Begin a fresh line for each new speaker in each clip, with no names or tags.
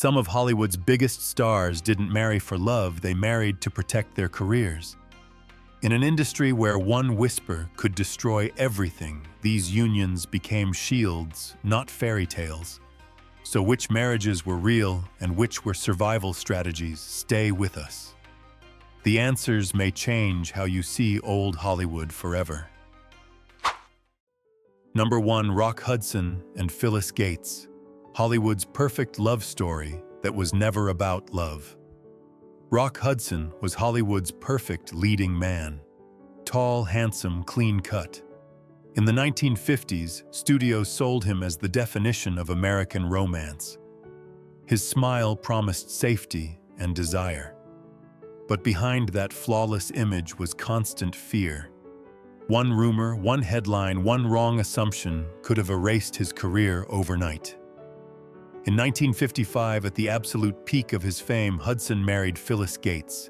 Some of Hollywood's biggest stars didn't marry for love, they married to protect their careers. In an industry where one whisper could destroy everything, these unions became shields, not fairy tales. So which marriages were real and which were survival strategies? Stay with us. The answers may change how you see old Hollywood forever. Number 1. Rock Hudson and Phyllis Gates. Hollywood's perfect love story that was never about love. Rock Hudson was Hollywood's perfect leading man. Tall, handsome, clean-cut. In the 1950s, studios sold him as the definition of American romance. His smile promised safety and desire. But behind that flawless image was constant fear. One rumor, one headline, one wrong assumption could have erased his career overnight. In 1955, at the absolute peak of his fame, Hudson married Phyllis Gates.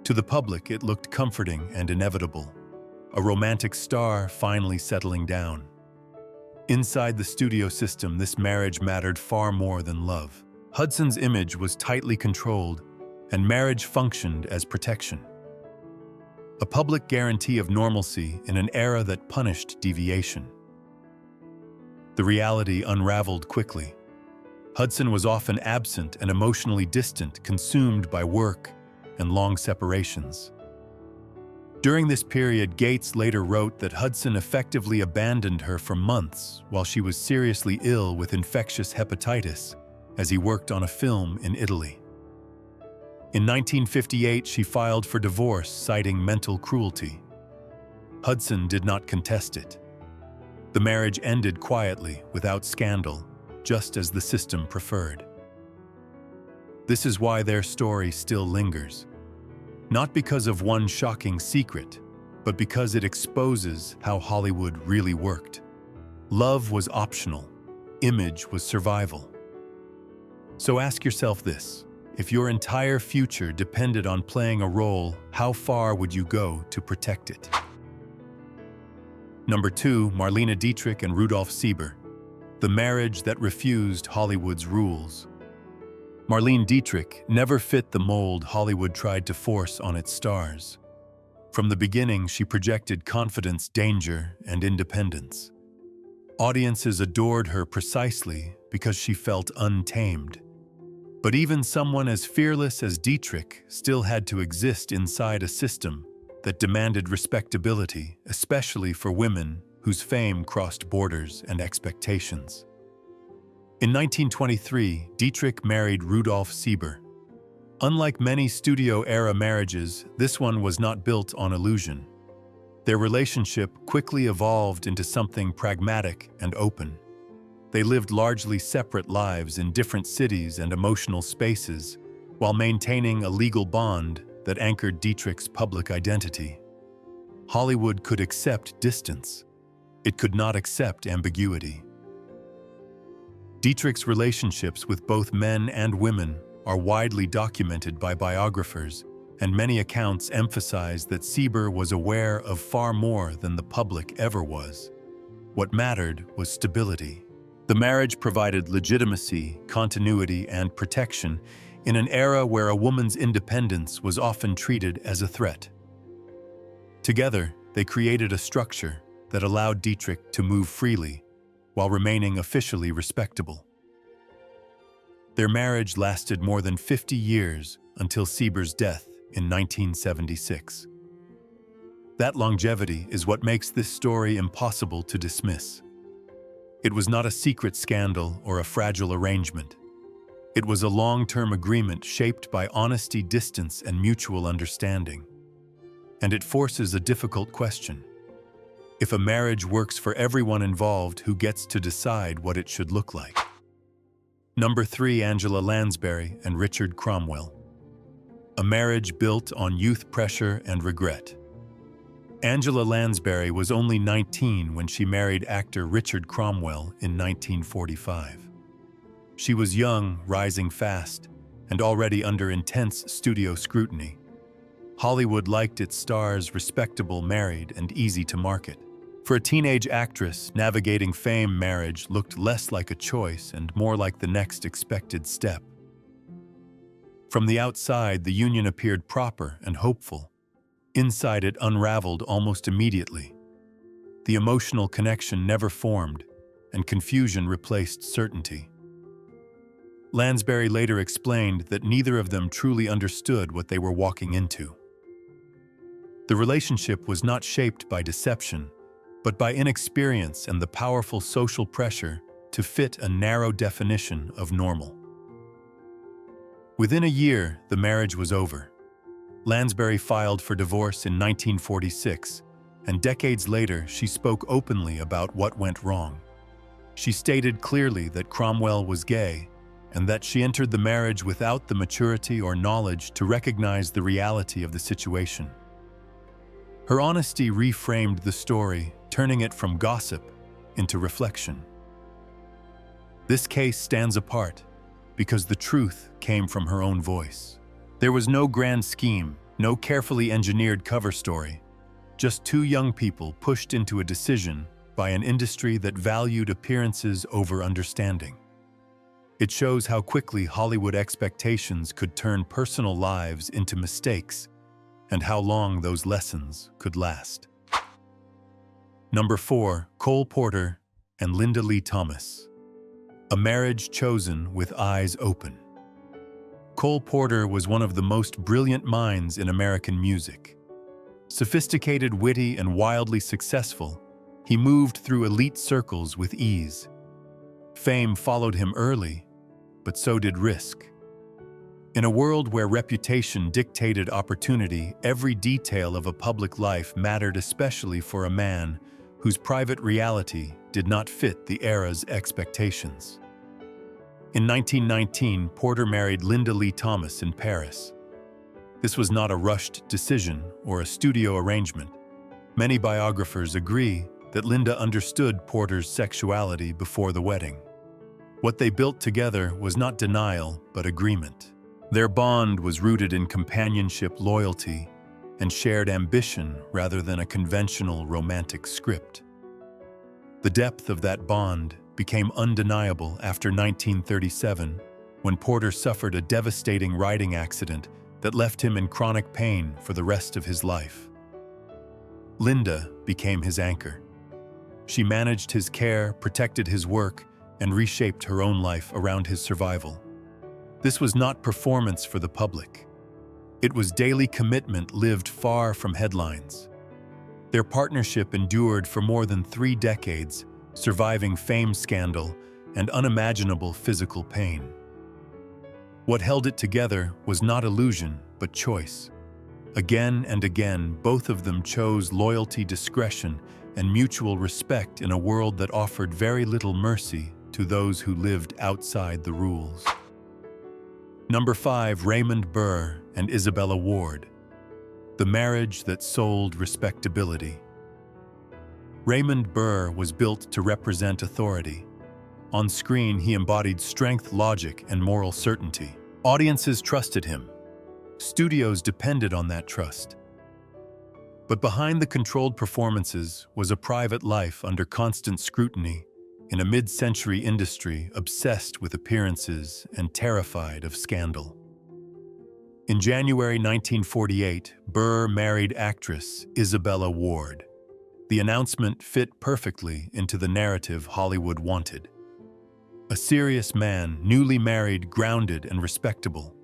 To the public, it looked comforting and inevitable. A romantic star finally settling down. Inside the studio system, this marriage mattered far more than love. Hudson's image was tightly controlled, and marriage functioned as protection. A public guarantee of normalcy in an era that punished deviation. The reality unraveled quickly. Hudson was often absent and emotionally distant, consumed by work and long separations. During this period, Gates later wrote that Hudson effectively abandoned her for months while she was seriously ill with infectious hepatitis as he worked on a film in Italy. In 1958, she filed for divorce, citing mental cruelty. Hudson did not contest it. The marriage ended quietly, without scandal, just as the system preferred. This is why their story still lingers. Not because of one shocking secret, but because it exposes how Hollywood really worked. Love was optional. Image was survival. So ask yourself this: if your entire future depended on playing a role, how far would you go to protect it? Number 2. Marlene Dietrich and Rudolf Sieber. The marriage that refused Hollywood's rules. Marlene Dietrich never fit the mold Hollywood tried to force on its stars. From the beginning, she projected confidence, danger, and independence. Audiences adored her precisely because she felt untamed. But even someone as fearless as Dietrich still had to exist inside a system that demanded respectability, especially for women whose fame crossed borders and expectations. In 1923, Dietrich married Rudolf Sieber. Unlike many studio-era marriages, this one was not built on illusion. Their relationship quickly evolved into something pragmatic and open. They lived largely separate lives in different cities and emotional spaces, while maintaining a legal bond that anchored Dietrich's public identity. Hollywood could accept distance. It could not accept ambiguity. Dietrich's relationships with both men and women are widely documented by biographers, and many accounts emphasize that Sieber was aware of far more than the public ever was. What mattered was stability. The marriage provided legitimacy, continuity, and protection in an era where a woman's independence was often treated as a threat. Together, they created a structure that allowed Dietrich to move freely while remaining officially respectable. Their marriage lasted more than 50 years until Sieber's death in 1976. That longevity is what makes this story impossible to dismiss. It was not a secret scandal or a fragile arrangement. It was a long-term agreement shaped by honesty, distance, and mutual understanding. And it forces a difficult question. If a marriage works for everyone involved, who gets to decide what it should look like? Number 3. Angela Lansbury and Richard Cromwell. A marriage built on youth pressure and regret. Angela Lansbury was only 19 when she married actor Richard Cromwell in 1945. She was young, rising fast, and already under intense studio scrutiny. Hollywood liked its stars respectable, married, and easy to market. For a teenage actress, navigating fame, marriage looked less like a choice and more like the next expected step. From the outside, the union appeared proper and hopeful. Inside, it unraveled almost immediately. The emotional connection never formed, and confusion replaced certainty. Lansbury later explained that neither of them truly understood what they were walking into. The relationship was not shaped by deception, but by inexperience and the powerful social pressure to fit a narrow definition of normal. Within a year, the marriage was over. Lansbury filed for divorce in 1946, and decades later, she spoke openly about what went wrong. She stated clearly that Cromwell was gay, and that she entered the marriage without the maturity or knowledge to recognize the reality of the situation. Her honesty reframed the story, turning it from gossip into reflection. This case stands apart because the truth came from her own voice. There was no grand scheme, no carefully engineered cover story, just two young people pushed into a decision by an industry that valued appearances over understanding. It shows how quickly Hollywood expectations could turn personal lives into mistakes, and how long those lessons could last. Number 4, Cole Porter and Linda Lee Thomas. A marriage chosen with eyes open. Cole Porter was one of the most brilliant minds in American music. Sophisticated, witty, and wildly successful, he moved through elite circles with ease. Fame followed him early, but so did risk. In a world where reputation dictated opportunity, every detail of a public life mattered, especially for a man whose private reality did not fit the era's expectations. In 1919, Porter married Linda Lee Thomas in Paris. This was not a rushed decision or a studio arrangement. Many biographers agree that Linda understood Porter's sexuality before the wedding. What they built together was not denial, but agreement. Their bond was rooted in companionship, loyalty, and shared ambition rather than a conventional romantic script. The depth of that bond became undeniable after 1937, when Porter suffered a devastating riding accident that left him in chronic pain for the rest of his life. Linda became his anchor. She managed his care, protected his work, and reshaped her own life around his survival. This was not performance for the public. It was daily commitment lived far from headlines. Their partnership endured for more than 3 decades, surviving fame scandal and unimaginable physical pain. What held it together was not illusion, but choice. Again and again, both of them chose loyalty, discretion, and mutual respect in a world that offered very little mercy to those who lived outside the rules. Number 5, Raymond Burr and Isabella Ward. The marriage that sold respectability. Raymond Burr was built to represent authority. On screen, he embodied strength, logic, and moral certainty. Audiences trusted him. Studios depended on that trust. But behind the controlled performances was a private life under constant scrutiny in a mid-century industry obsessed with appearances and terrified of scandal. In January 1948, Burr married actress Isabella Ward. The announcement fit perfectly into the narrative Hollywood wanted. A serious man, newly married, grounded, and respectable.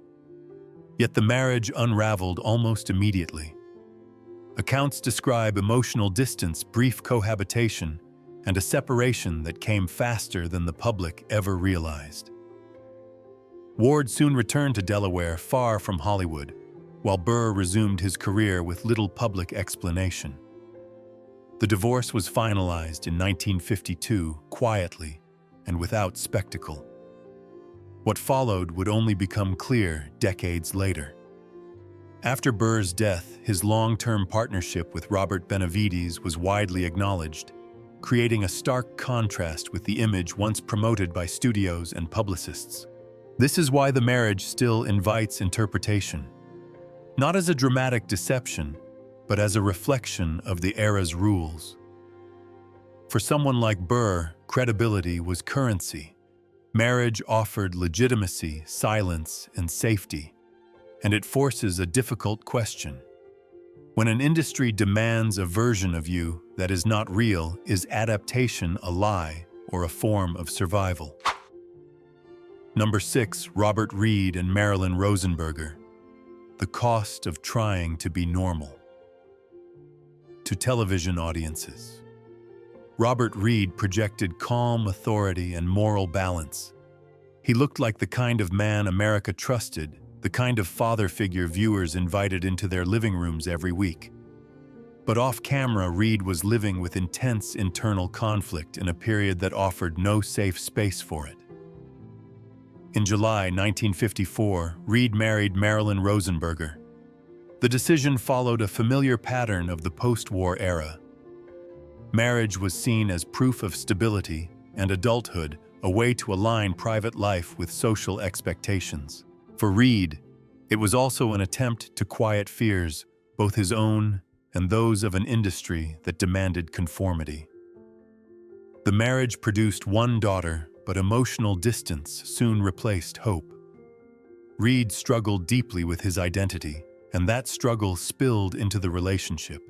Yet the marriage unraveled almost immediately. Accounts describe emotional distance, brief cohabitation, and a separation that came faster than the public ever realized. Ward soon returned to Delaware, far from Hollywood, while Burr resumed his career with little public explanation. The divorce was finalized in 1952, quietly and without spectacle. What followed would only become clear decades later. After Burr's death, his long-term partnership with Robert Benavides was widely acknowledged, creating a stark contrast with the image once promoted by studios and publicists. This is why the marriage still invites interpretation, not as a dramatic deception, but as a reflection of the era's rules. For someone like Burr, credibility was currency. Marriage offered legitimacy, silence, and safety. and it forces a difficult question. When an industry demands a version of you that is not real, is adaptation a lie or a form of survival? Number 6, Robert Reed and Marilyn Rosenberger. The cost of trying to be normal. To television audiences, Robert Reed projected calm authority and moral balance. He looked like the kind of man America trusted, the kind of father figure viewers invited into their living rooms every week. But off-camera, Reed was living with intense internal conflict in a period that offered no safe space for it. In July 1954, Reed married Marilyn Rosenberger. The decision followed a familiar pattern of the post-war era. Marriage was seen as proof of stability and adulthood, a way to align private life with social expectations. For Reed, it was also an attempt to quiet fears, both his own and those of an industry that demanded conformity. The marriage produced one daughter, but emotional distance soon replaced hope. Reed struggled deeply with his identity, and that struggle spilled into the relationship.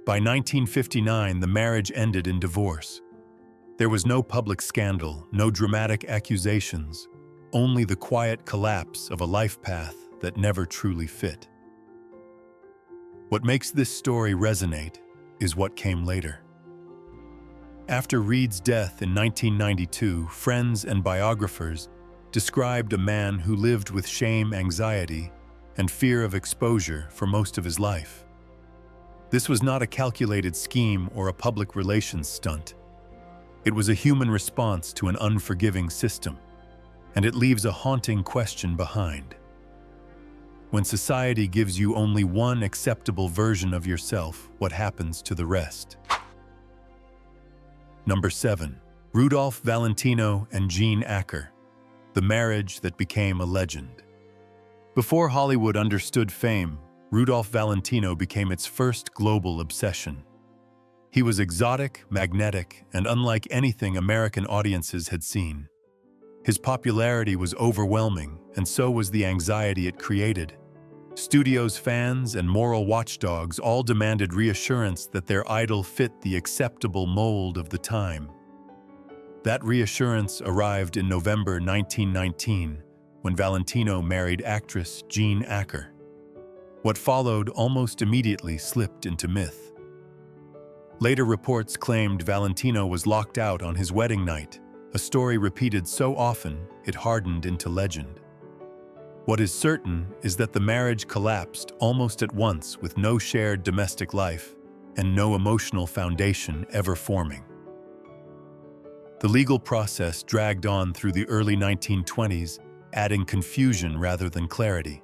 By 1959, the marriage ended in divorce. There was no public scandal, no dramatic accusations, only the quiet collapse of a life path that never truly fit. What makes this story resonate is what came later. After Reed's death in 1992, friends and biographers described a man who lived with shame, anxiety, and fear of exposure for most of his life. This was not a calculated scheme or a public relations stunt. It was a human response to an unforgiving system, and it leaves a haunting question behind. When society gives you only one acceptable version of yourself, what happens to the rest? Number 7, Rudolph Valentino and Jean Acker, the marriage that became a legend. Before Hollywood understood fame, Rudolph Valentino became its first global obsession. He was exotic, magnetic, and unlike anything American audiences had seen. His popularity was overwhelming, and so was the anxiety it created. Studios, fans, and moral watchdogs all demanded reassurance that their idol fit the acceptable mold of the time. That reassurance arrived in November 1919, when Valentino married actress Jean Acker. What followed almost immediately slipped into myth. Later reports claimed Valentino was locked out on his wedding night, a story repeated so often it hardened into legend. What is certain is that the marriage collapsed almost at once, with no shared domestic life and no emotional foundation ever forming. The legal process dragged on through the early 1920s, adding confusion rather than clarity.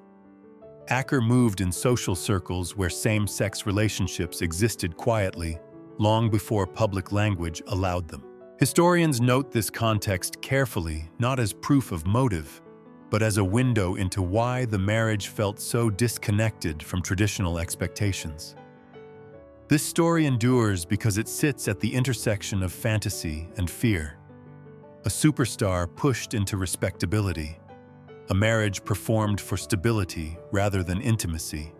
Acker moved in social circles where same-sex relationships existed quietly, long before public language allowed them. Historians note this context carefully, not as proof of motive, but as a window into why the marriage felt so disconnected from traditional expectations. This story endures because it sits at the intersection of fantasy and fear. A superstar pushed into respectability, a marriage performed for stability rather than intimacy,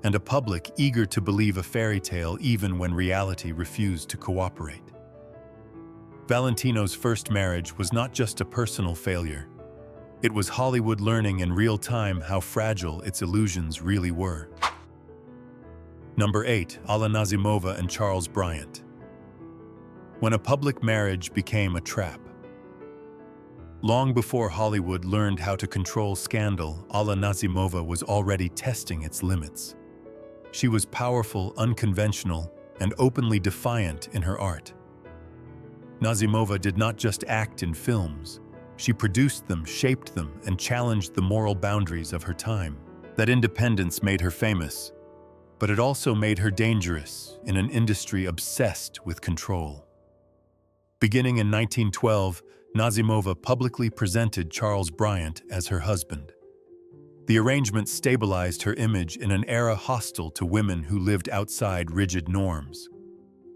and a public eager to believe a fairy tale even when reality refused to cooperate. Valentino's first marriage was not just a personal failure. It was Hollywood learning in real time how fragile its illusions really were. Number 8, Alla Nazimova and Charles Bryant. When a public marriage became a trap. Long before Hollywood learned how to control scandal, Alla Nazimova was already testing its limits. She was powerful, unconventional, and openly defiant in her art. Nazimova did not just act in films. She produced them, shaped them, and challenged the moral boundaries of her time. That independence made her famous, but it also made her dangerous in an industry obsessed with control. Beginning in 1912, Nazimova publicly presented Charles Bryant as her husband. The arrangement stabilized her image in an era hostile to women who lived outside rigid norms.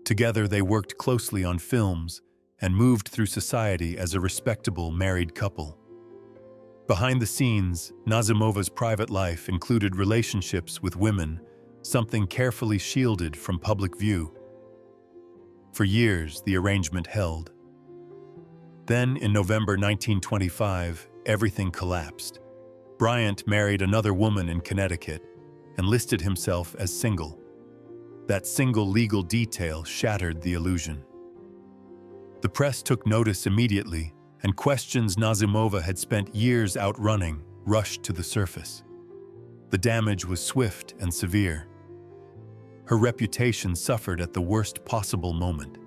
Together, they worked closely on films and moved through society as a respectable married couple. Behind the scenes, Nazimova's private life included relationships with women, something carefully shielded from public view. For years, the arrangement held. Then, in November 1925, everything collapsed. Bryant married another woman in Connecticut and listed himself as single. That single legal detail shattered the illusion. The press took notice immediately, and questions Nazimova had spent years outrunning rushed to the surface. The damage was swift and severe. Her reputation suffered at the worst possible moment.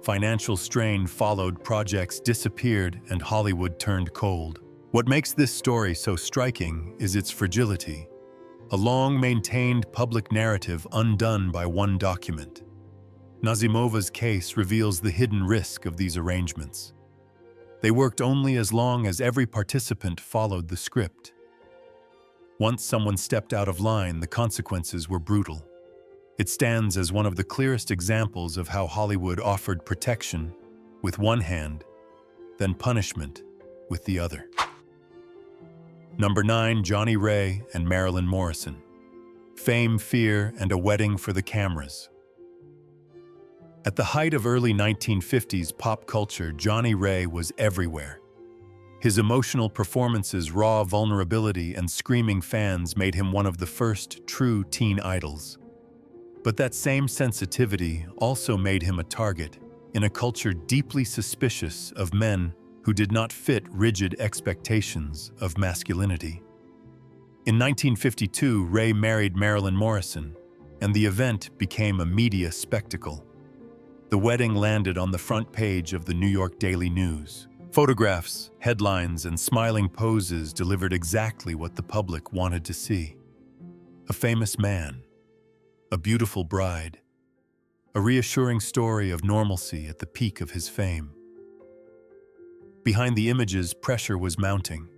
Financial strain followed, projects disappeared, and Hollywood turned cold. What makes this story so striking is its fragility, a long-maintained public narrative undone by one document. Nazimova's case reveals the hidden risk of these arrangements. They worked only as long as every participant followed the script. Once someone stepped out of line, the consequences were brutal. It stands as one of the clearest examples of how Hollywood offered protection with one hand, then punishment with the other. Number 9, Johnny Ray and Marilyn Morrison. Fame, fear, and a wedding for the cameras. At the height of early 1950s pop culture, Johnny Ray was everywhere. His emotional performances, raw vulnerability, and screaming fans made him one of the first true teen idols. But that same sensitivity also made him a target in a culture deeply suspicious of men who did not fit rigid expectations of masculinity. In 1952, Ray married Marilyn Morrison, and the event became a media spectacle. The wedding landed on the front page of the New York Daily News. Photographs, headlines, and smiling poses delivered exactly what the public wanted to see. A famous man, a beautiful bride, a reassuring story of normalcy at the peak of his fame. Behind the images, pressure was mounting.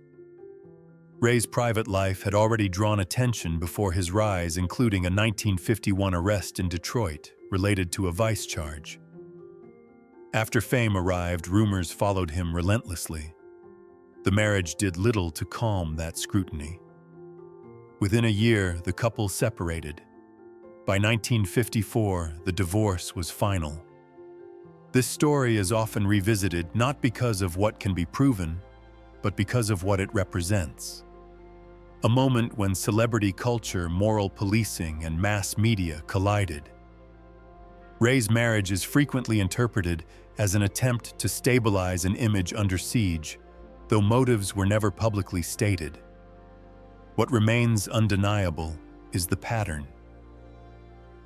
Ray's private life had already drawn attention before his rise, including a 1951 arrest in Detroit related to a vice charge. After fame arrived, rumors followed him relentlessly. The marriage did little to calm that scrutiny. Within a year, the couple separated. By 1954, the divorce was final. This story is often revisited not because of what can be proven, but because of what it represents. A moment when celebrity culture, moral policing, and mass media collided. Ray's marriage is frequently interpreted as an attempt to stabilize an image under siege, though motives were never publicly stated. What remains undeniable is the pattern.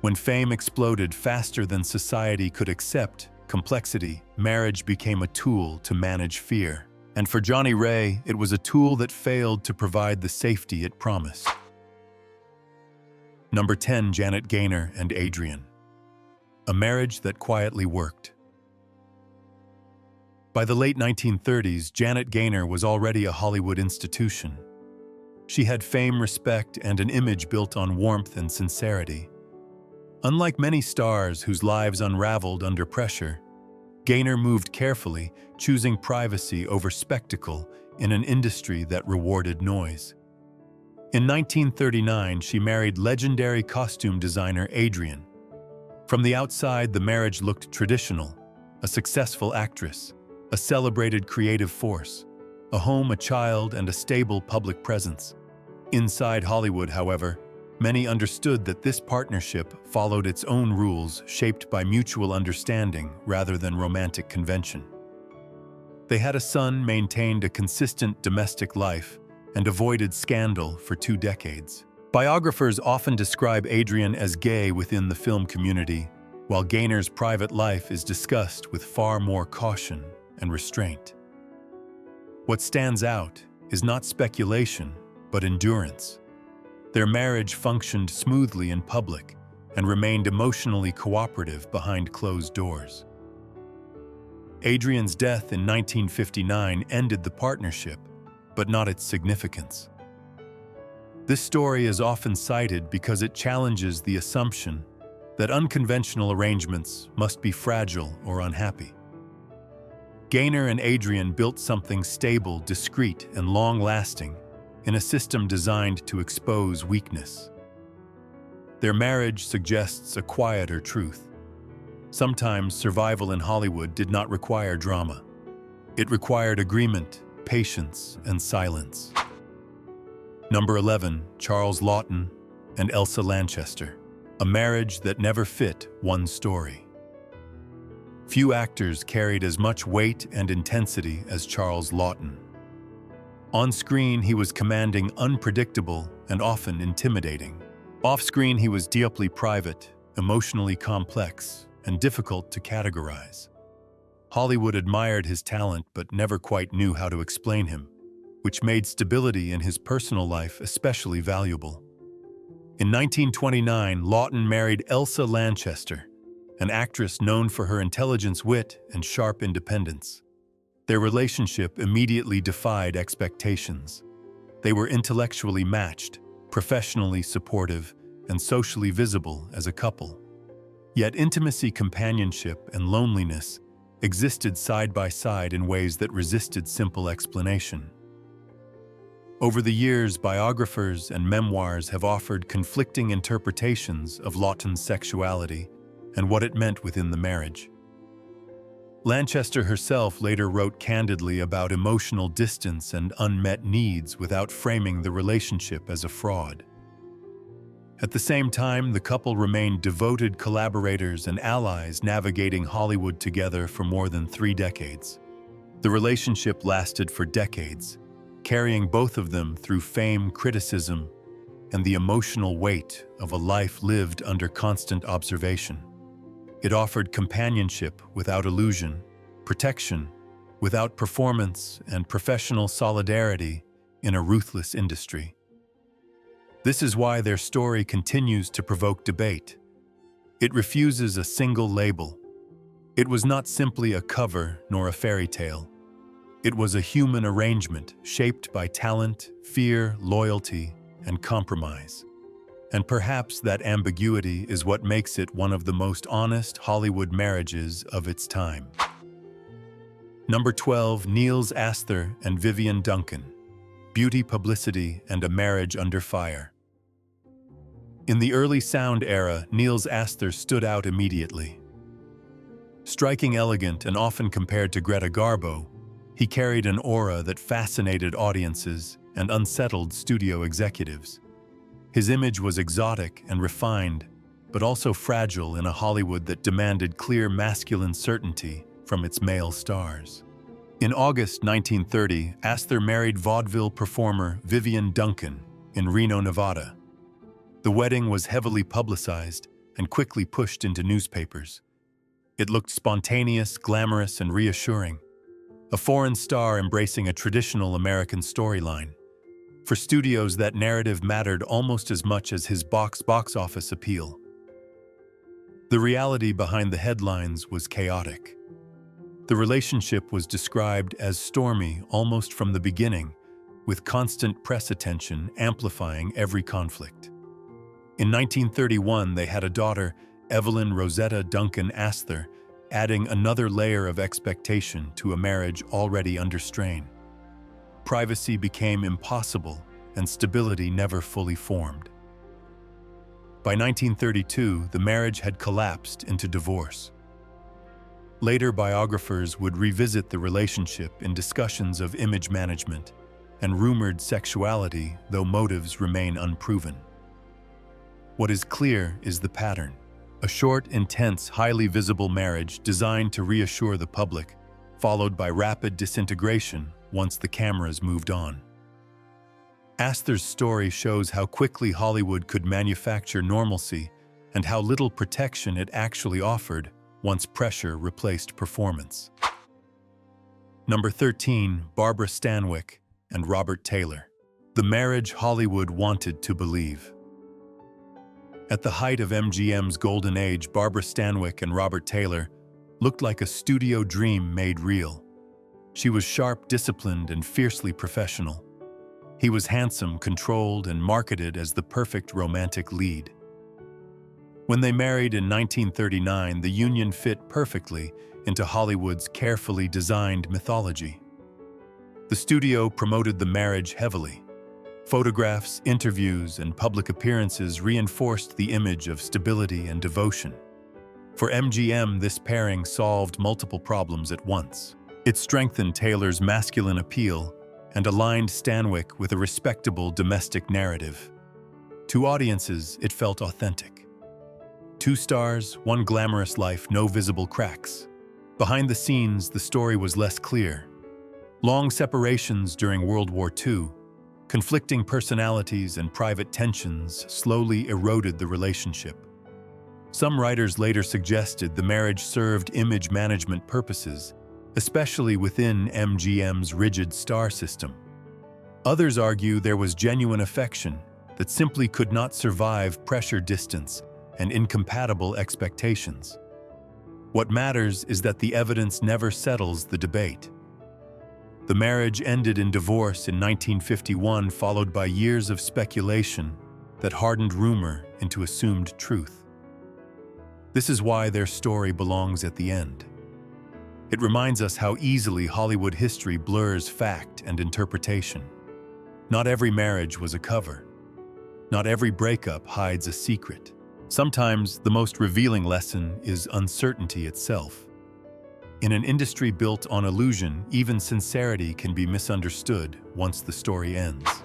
When fame exploded faster than society could accept complexity, marriage became a tool to manage fear. And for Johnny Ray, it was a tool that failed to provide the safety it promised. Number 10, Janet Gaynor and Adrian. A marriage that quietly worked. By the late 1930s, Janet Gaynor was already a Hollywood institution. She had fame, respect, and an image built on warmth and sincerity. Unlike many stars whose lives unraveled under pressure, Gaynor moved carefully, choosing privacy over spectacle in an industry that rewarded noise. In 1939, she married legendary costume designer Adrian. From the outside, the marriage looked traditional: a successful actress, a celebrated creative force, a home, a child, and a stable public presence. Inside Hollywood, however, many understood that this partnership followed its own rules, shaped by mutual understanding rather than romantic convention. They had a son, maintained a consistent domestic life, and avoided scandal for 2 decades. Biographers often describe Adrian as gay within the film community, while Gaynor's private life is discussed with far more caution and restraint. What stands out is not speculation, but endurance. Their marriage functioned smoothly in public and remained emotionally cooperative behind closed doors. Adrian's death in 1959 ended the partnership, but not its significance. This story is often cited because it challenges the assumption that unconventional arrangements must be fragile or unhappy. Gaynor and Adrian built something stable, discreet, and long-lasting in a system designed to expose weakness. Their marriage suggests a quieter truth. Sometimes survival in Hollywood did not require drama. It required agreement, patience, and silence. Number 11, Charles Laughton and Elsa Lanchester, a marriage that never fit one story. Few actors carried as much weight and intensity as Charles Laughton. On screen, he was commanding, unpredictable, and often intimidating. Off-screen, he was deeply private, emotionally complex, and difficult to categorize. Hollywood admired his talent but never quite knew how to explain him, which made stability in his personal life especially valuable. In 1929, Laughton married Elsa Lanchester, an actress known for her intelligence, wit, and sharp independence. Their relationship immediately defied expectations. They were intellectually matched, professionally supportive, and socially visible as a couple. Yet intimacy, companionship, and loneliness existed side by side in ways that resisted simple explanation. Over the years, biographers and memoirs have offered conflicting interpretations of Laughton's sexuality and what it meant within the marriage. Lanchester herself later wrote candidly about emotional distance and unmet needs without framing the relationship as a fraud. At the same time, the couple remained devoted collaborators and allies, navigating Hollywood together for more than 3 decades. The relationship lasted for decades, carrying both of them through fame, criticism, and the emotional weight of a life lived under constant observation. It offered companionship without illusion, protection without performance, and professional solidarity in a ruthless industry. This is why their story continues to provoke debate. It refuses a single label. It was not simply a cover nor a fairy tale. It was a human arrangement shaped by talent, fear, loyalty, and compromise. And perhaps that ambiguity is what makes it one of the most honest Hollywood marriages of its time. Number 12, Niels Astor and Vivian Duncan. Beauty, publicity, and a marriage under fire. In the early sound era, Niels Astor stood out immediately. Striking, elegant, and often compared to Greta Garbo, he carried an aura that fascinated audiences and unsettled studio executives. His image was exotic and refined, but also fragile in a Hollywood that demanded clear masculine certainty from its male stars. In August 1930, Astor married vaudeville performer Vivian Duncan in Reno, Nevada. The wedding was heavily publicized and quickly pushed into newspapers. It looked spontaneous, glamorous, and reassuring, a foreign star embracing a traditional American storyline. For studios, that narrative mattered almost as much as his box office appeal. The reality behind the headlines was chaotic. The relationship was described as stormy almost from the beginning, with constant press attention amplifying every conflict. In 1931, they had a daughter, Evelyn Rosetta Duncan Astor, adding another layer of expectation to a marriage already under strain. Privacy became impossible, and stability never fully formed. By 1932, the marriage had collapsed into divorce. Later, biographers would revisit the relationship in discussions of image management and rumored sexuality, though motives remain unproven. What is clear is the pattern: a short, intense, highly visible marriage designed to reassure the public, followed by rapid disintegration once the cameras moved on. Astor's story shows how quickly Hollywood could manufacture normalcy and how little protection it actually offered once pressure replaced performance. Number 13, Barbara Stanwyck and Robert Taylor. The marriage Hollywood wanted to believe. At the height of MGM's golden age, Barbara Stanwyck and Robert Taylor looked like a studio dream made real. She was sharp, disciplined, and fiercely professional. He was handsome, controlled, and marketed as the perfect romantic lead. When they married in 1939, the union fit perfectly into Hollywood's carefully designed mythology. The studio promoted the marriage heavily. Photographs, interviews, and public appearances reinforced the image of stability and devotion. For MGM, this pairing solved multiple problems at once. It strengthened Taylor's masculine appeal and aligned Stanwyck with a respectable domestic narrative. To audiences, it felt authentic. Two stars, one glamorous life, no visible cracks. Behind the scenes, the story was less clear. Long separations during World War II, conflicting personalities and private tensions slowly eroded the relationship. Some writers later suggested the marriage served image management purposes, especially within MGM's rigid star system. Others argue there was genuine affection that simply could not survive pressure distance and incompatible expectations. What matters is that the evidence never settles the debate. The marriage ended in divorce in 1951, followed by years of speculation that hardened rumor into assumed truth. This is why their story belongs at the end. It reminds us how easily Hollywood history blurs fact and interpretation. Not every marriage was a cover. Not every breakup hides a secret. Sometimes the most revealing lesson is uncertainty itself. In an industry built on illusion, even sincerity can be misunderstood once the story ends.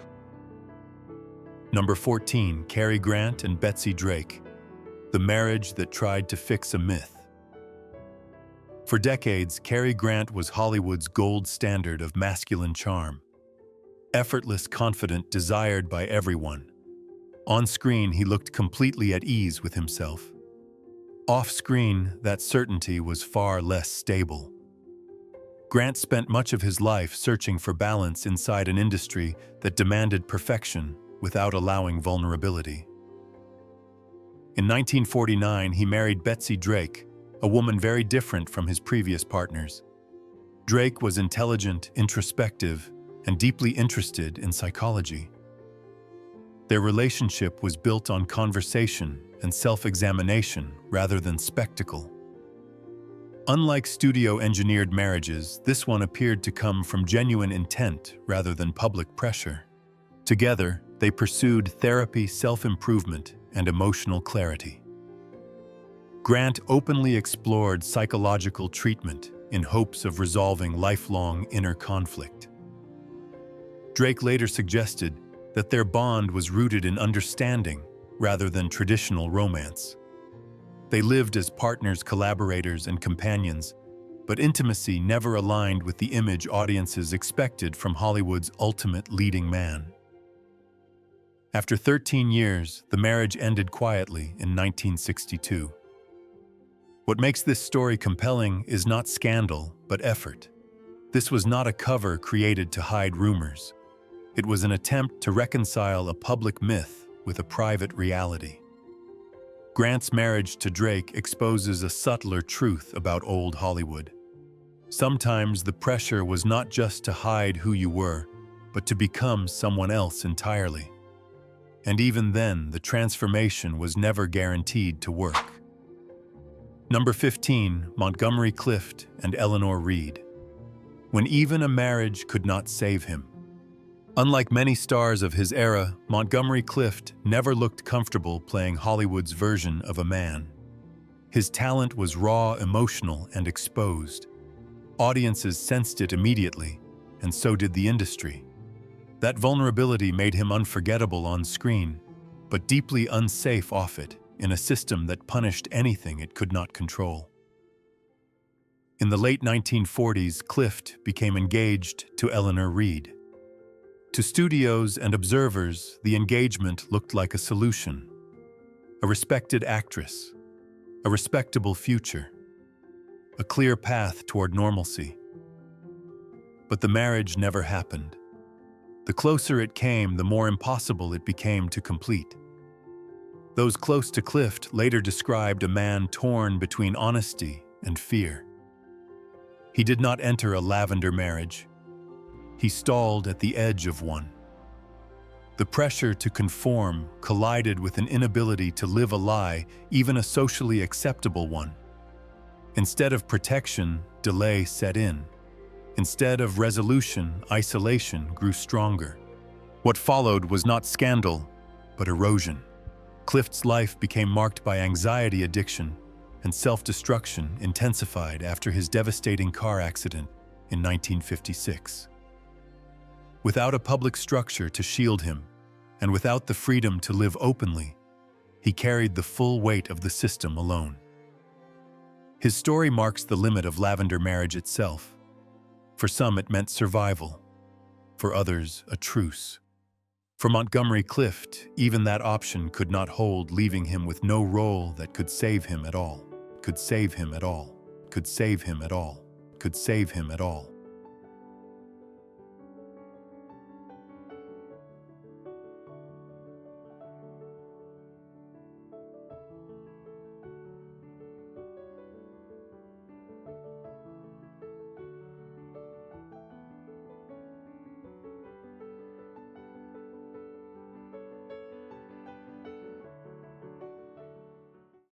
Number 14, Cary Grant and Betsy Drake, the marriage that tried to fix a myth. For decades, Cary Grant was Hollywood's gold standard of masculine charm. Effortless, confident, desired by everyone. On screen, he looked completely at ease with himself. Off-screen, that certainty was far less stable. Grant spent much of his life searching for balance inside an industry that demanded perfection without allowing vulnerability. In 1949, he married Betsy Drake, a woman very different from his previous partners. Drake was intelligent, introspective, and deeply interested in psychology. Their relationship was built on conversation and self-examination rather than spectacle. Unlike studio-engineered marriages, this one appeared to come from genuine intent rather than public pressure. Together, they pursued therapy, self-improvement, and emotional clarity. Grant openly explored psychological treatment in hopes of resolving lifelong inner conflict. Drake later suggested that their bond was rooted in understanding rather than traditional romance. They lived as partners, collaborators, and companions, but intimacy never aligned with the image audiences expected from Hollywood's ultimate leading man. After 13 years, the marriage ended quietly in 1962. What makes this story compelling is not scandal, but effort. This was not a cover created to hide rumors. It was an attempt to reconcile a public myth with a private reality. Grant's marriage to Drake exposes a subtler truth about old Hollywood. Sometimes the pressure was not just to hide who you were, but to become someone else entirely. And even then, the transformation was never guaranteed to work. Number 15, Montgomery Clift and Eleanor Reed. When even a marriage could not save him. Unlike many stars of his era, Montgomery Clift never looked comfortable playing Hollywood's version of a man. His talent was raw, emotional, and exposed. Audiences sensed it immediately, and so did the industry. That vulnerability made him unforgettable on screen, but deeply unsafe off it, in a system that punished anything it could not control. In the late 1940s, Clift became engaged to Eleanor Reed. To studios and observers, the engagement looked like a solution. A respected actress, a respectable future, a clear path toward normalcy. But the marriage never happened. The closer it came, the more impossible it became to complete. Those close to Clift later described a man torn between honesty and fear. He did not enter a lavender marriage. He stalled at the edge of one. The pressure to conform collided with an inability to live a lie, even a socially acceptable one. Instead of protection, delay set in. Instead of resolution, isolation grew stronger. What followed was not scandal, but erosion. Clift's life became marked by anxiety addiction, and self-destruction intensified after his devastating car accident in 1956. Without a public structure to shield him, and without the freedom to live openly, he carried the full weight of the system alone. His story marks the limit of lavender marriage itself. For some, it meant survival. For others, a truce. For Montgomery Clift, even that option could not hold, leaving him with no role that could save him at all. Could save him at all. Could save him at all. Could save him at all.